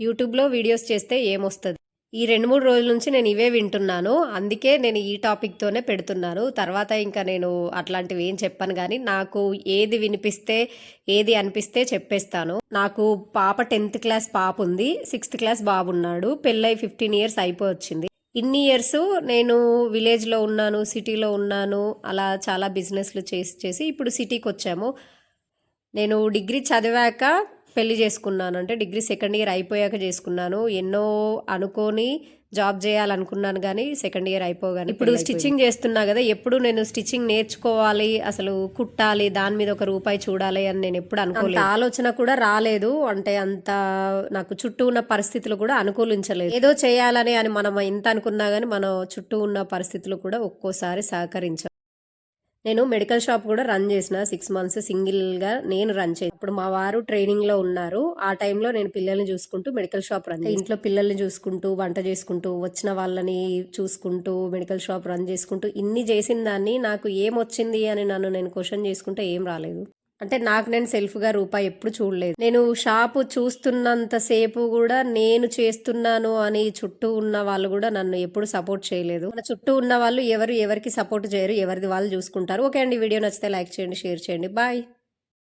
యూట్యూబ్‌లో వీడియోస్ చేస్తే ఏమొస్తది? ఈ 2, 3 రోజుల నుంచి నేను ఇవే వింటున్నాను. అందుకే నేను ఈ టాపిక్‌తోనే పెడుతున్నాను. తర్వాత ఇంకా నేను అట్లాంటివి ఏం చెప్పను గానీ, నాకు ఏది వినిపిస్తే, ఏది అనిపిస్తే చెప్పేస్తాను. నాకు పాప 10థ్ క్లాస్ పాపుంది. 6థ్ క్లాస్ బాబున్నాడు. పెళ్లై 15 ఇయర్స్ అయిపోవచ్చింది. ఇన్ని ఇయర్స్ నేను విలేజ్‌లో ఉన్నాను, సిటీలో ఉన్నాను. అలా చాలా బిజినెస్‌లు చేసి, చేసి ఇప్పుడు సిటీకొచ్చాము. నేను డిగ్రీ చదివాక పెళ్లి చేసుకున్నాను. అంటే డిగ్రీ సెకండ్ ఇయర్ అయిపోయాక చేసుకున్నాను. ఎన్నో అనుకోని జాబ్ చేయాలనుకున్నాను గానీ, సెకండ్ ఇయర్ అయిపోగానే ఇప్పుడు స్టిచ్చింగ్ చేస్తున్నా గదా! ఎప్పుడు నేను స్టిచ్చింగ్ నేర్చుకోవాలి, అసలు కుట్టాలి, దాని మీద ఒక రూపాయి చూడాలి అని నేను ఎప్పుడు అనుకోలేదు. అంత ఆలోచన కూడా రాలేదు. అంటే అంత నాకు చుట్టూ ఉన్న పరిస్థితులు కూడా అనుకూలించలేదు. ఏదో చేయాలని అని మనం ఎంత అనుకున్నా గానీ, మన చుట్టూ ఉన్న పరిస్థితులు కూడా ఒక్కోసారి సహకరించవు. నేను మెడికల్ షాప్ కూడా రన్ చేసిన 6 మంత్స్ సింగిల్‌గా నేను రన్ చేసి ఇప్పుడు మా వారు ట్రైనింగ్‌లో ఉన్నారు. ఆ టైంలో నేను పిల్లల్ని చూసుకుంటూ మెడికల్ షాప్ రన్ ఇంట్లో పిల్లల్ని చూసుకుంటూ, వంట చేసుకుంటూ, వచ్చిన వాళ్ళని చూసుకుంటూ, మెడికల్ షాప్ రన్ చేసుకుంటూ ఇన్ని చేసిన దాన్ని నాకు ఏమొచ్చింది అని నన్ను నేను క్వెషన్ చేసుకుంటే ఏం రాలేదు. అంటే నాకు నేను సెల్ఫ్‌గా రూపాయి ఎప్పుడు చూడలేదు. నేను షాపు చూస్తున్నంత సేపు గూడా నేను చేస్తున్నాను అని చుట్టూ ఉన్న వాళ్ళు గూడా నన్ను ఎప్పుడు సపోర్ట్ చేయలేదు. మన చుట్టూ ఉన్న వాళ్ళు ఎవరు ఎవరికి సపోర్ట్ చేయరు. ఎవరిది వాళ్ళు చూసుకుంటారు. ఓకే అండి. వీడియో నచ్చితే లైక్ చేయండి, షేర్ చేయండి. బాయ్.